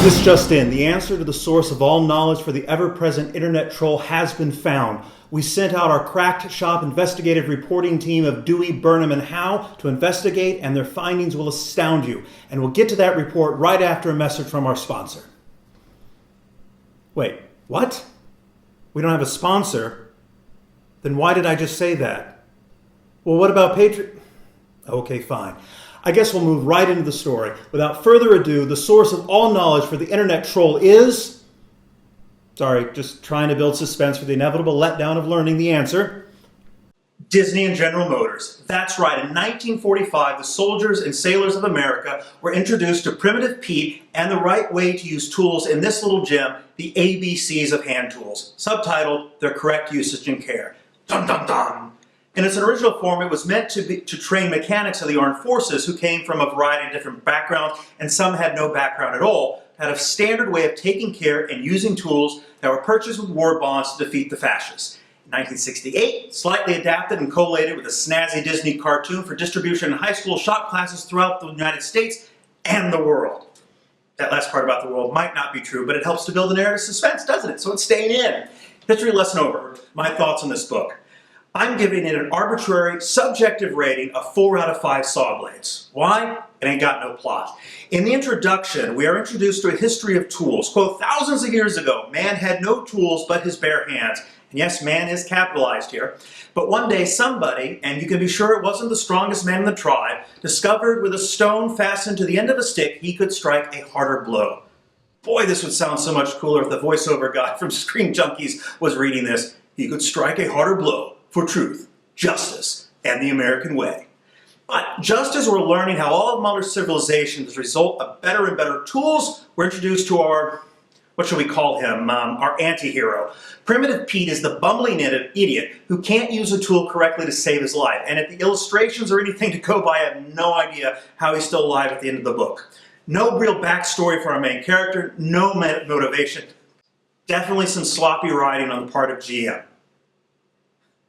This just in, the answer to the source of all knowledge for the ever-present internet troll has been found. We sent out our cracked shop investigative reporting team of Dewey, Burnham, and Howe to investigate, and their findings will astound you. And we'll get to that report right after a message from our sponsor. Wait, what? We don't have a sponsor? Then why did I just say that? Well, what about Patreon? Okay, fine. I guess we'll move right into the story. Without further ado, the source of all knowledge for the internet troll is... Sorry, just trying to build suspense for the inevitable letdown of learning the answer. Disney and General Motors. That's right, in 1945, the soldiers and sailors of America were introduced to Primitive Pete and the right way to use tools in this little gem, the ABCs of hand tools, subtitled Their Correct Usage and Care. Dun dun dun! In its original form, it was meant to train mechanics of the armed forces who came from a variety of different backgrounds, and some had no background at all, had a standard way of taking care and using tools that were purchased with war bonds to defeat the fascists. In 1968, slightly adapted and collated with a snazzy Disney cartoon for distribution in high school shop classes throughout the United States and the world. That last part about the world might not be true, but it helps to build a narrative suspense, doesn't it? So it's staying in. History lesson over. My thoughts on this book. I'm giving it an arbitrary, subjective rating of 4 out of 5 saw blades. Why? It ain't got no plot. In the introduction, we are introduced to a history of tools. Quote, thousands of years ago, man had no tools but his bare hands. And yes, man is capitalized here. But one day somebody, and you can be sure it wasn't the strongest man in the tribe, discovered with a stone fastened to the end of a stick, he could strike a harder blow. Boy, this would sound so much cooler if the voiceover guy from Screen Junkies was reading this. He could strike a harder blow for truth, justice, and the American way. But just as we're learning how all of modern civilization is a result of better and better tools, we're introduced to our, what should we call him, our anti-hero. Primitive Pete is the bumbling idiot who can't use a tool correctly to save his life. And if the illustrations are anything to go by, I have no idea how he's still alive at the end of the book. No real backstory for our main character, no motivation. Definitely some sloppy writing on the part of GM.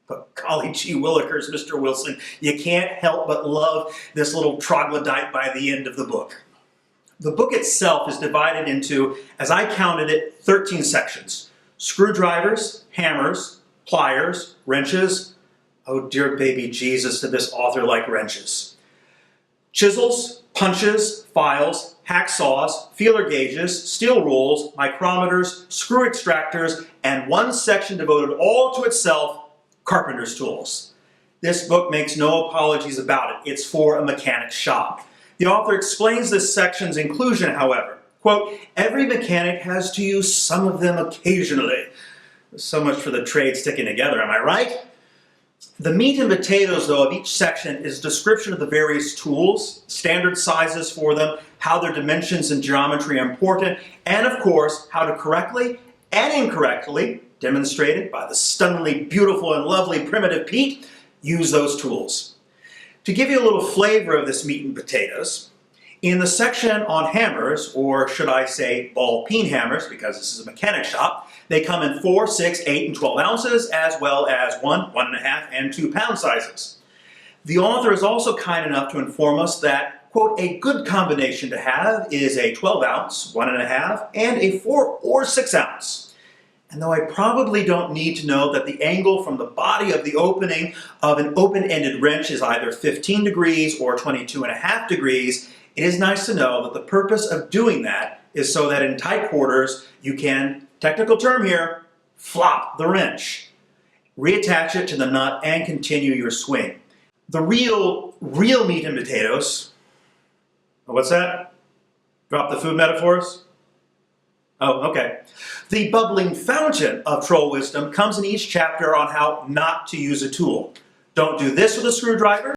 But golly gee willikers, Mr. Wilson, you can't help but love this little troglodyte by the end of the book. The book itself is divided into, as I counted it, 13 sections. Screwdrivers, hammers, pliers, wrenches. Oh dear baby Jesus, did this author like wrenches. Chisels, punches, files, hacksaws, feeler gauges, steel rules, micrometers, screw extractors, and one section devoted all to itself, carpenter's tools. This book makes no apologies about it. It's for a mechanic's shop. The author explains this section's inclusion, however. Quote, every mechanic has to use some of them occasionally. So much for the trade sticking together, am I right? The meat and potatoes, though, of each section is a description of the various tools, standard sizes for them, how their dimensions and geometry are important, and of course, how to correctly and incorrectly, demonstrated by the stunningly beautiful and lovely Primitive Pete, use those tools. To give you a little flavor of this meat and potatoes, in the section on hammers, or should I say ball-peen hammers, because this is a mechanic shop, they come in 4, 6, 8, and 12 ounces, as well as 1, 1.5, and 2 pound sizes. The author is also kind enough to inform us that, quote, a good combination to have is a 12 ounce, 1.5, and a 4 or 6 ounce. And though I probably don't need to know that the angle from the body of the opening of an open-ended wrench is either 15 degrees or 22.5 degrees, it is nice to know that the purpose of doing that is so that in tight quarters you can, technical term here, flop the wrench. Reattach it to the nut and continue your swing. The real meat and potatoes, what's that? Drop the food metaphors? Oh, okay. The bubbling fountain of troll wisdom comes in each chapter on how not to use a tool. Don't do this with a screwdriver.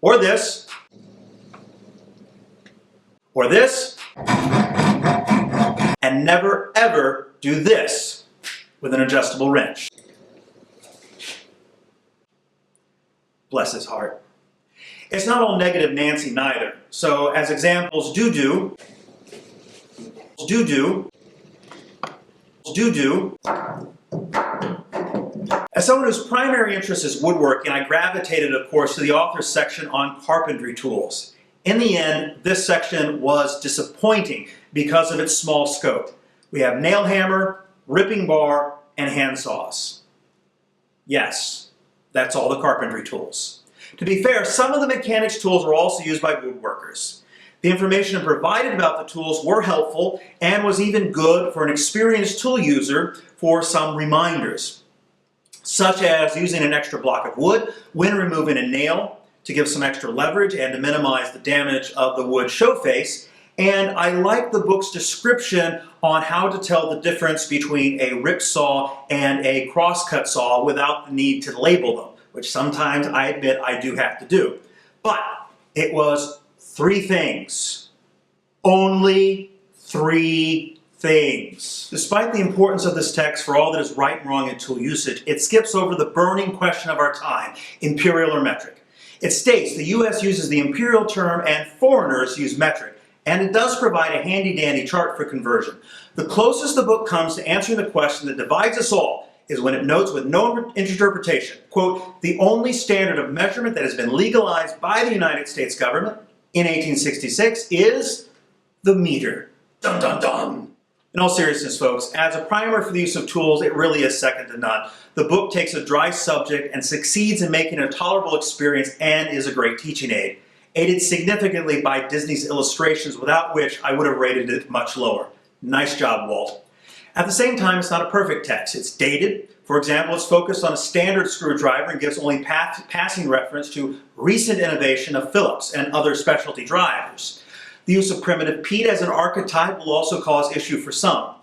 Or this. Or this. And never ever do this with an adjustable wrench. Bless his heart. It's not all negative Nancy neither. So as examples, As someone whose primary interest is woodworking, I gravitated, of course, to the author's section on carpentry tools. In the end, this section was disappointing because of its small scope. We have nail hammer, ripping bar, and handsaws. Yes, that's all the carpentry tools. To be fair, some of the mechanics tools were also used by woodworkers. The information provided about the tools were helpful and was even good for an experienced tool user for some reminders, such as using an extra block of wood when removing a nail to give some extra leverage and to minimize the damage of the wood show face. And I like the book's description on how to tell the difference between a rip saw and a crosscut saw without the need to label them, which sometimes I admit I do have to do. But it was 3 things. Only 3 things. Despite the importance of this text for all that is right and wrong in tool usage, it skips over the burning question of our time, imperial or metric. It states the U.S. uses the imperial term and foreigners use metric, and it does provide a handy-dandy chart for conversion. The closest the book comes to answering the question that divides us all is when it notes with no interpretation, quote, the only standard of measurement that has been legalized by the United States government in 1866 is the meter. Dun dun dun. In all seriousness, folks, as a primer for the use of tools, it really is second to none. The book takes a dry subject and succeeds in making it a tolerable experience and is a great teaching aid, aided significantly by Disney's illustrations, without which I would have rated it much lower. Nice job, Walt. At the same time, it's not a perfect text. It's dated. For example, it's focused on a standard screwdriver and gives only passing reference to recent innovation of Phillips and other specialty drivers. The use of primitive peat as an archetype will also cause issue for some.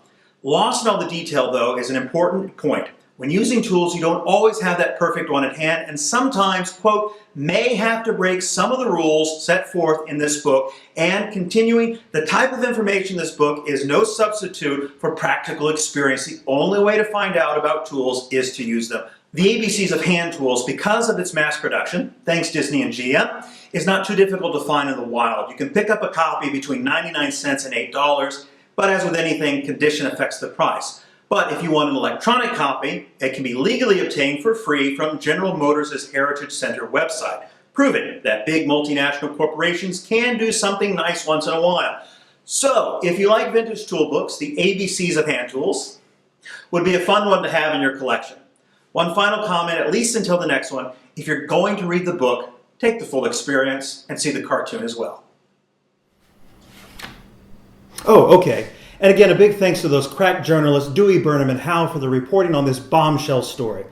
Lost in all the detail, though, is an important point. When using tools, you don't always have that perfect one at hand, and sometimes, quote, may have to break some of the rules set forth in this book, and continuing, the type of information in this book is no substitute for practical experience. The only way to find out about tools is to use them. The ABCs of hand tools, because of its mass production, thanks Disney and GM, is not too difficult to find in the wild. You can pick up a copy between 99 cents and $8, but as with anything, condition affects the price. But if you want an electronic copy, it can be legally obtained for free from General Motors' Heritage Center website, proving that big multinational corporations can do something nice once in a while. So, if you like vintage tool books, the ABCs of hand tools would be a fun one to have in your collection. One final comment, at least until the next one, if you're going to read the book, take the full experience and see the cartoon as well. Oh, okay. And again, a big thanks to those crack journalists Dewey, Burnham, and Howe for the reporting on this bombshell story.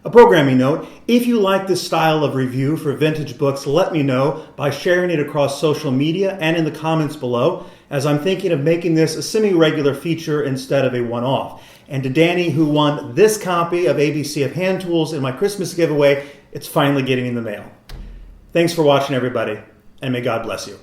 A programming note, if you like this style of review for vintage books, let me know by sharing it across social media and in the comments below, as I'm thinking of making this a semi-regular feature instead of a one-off. And to Danny, who won this copy of ABC of Hand Tools in my Christmas giveaway, it's finally getting in the mail. Thanks for watching, everybody, and may God bless you.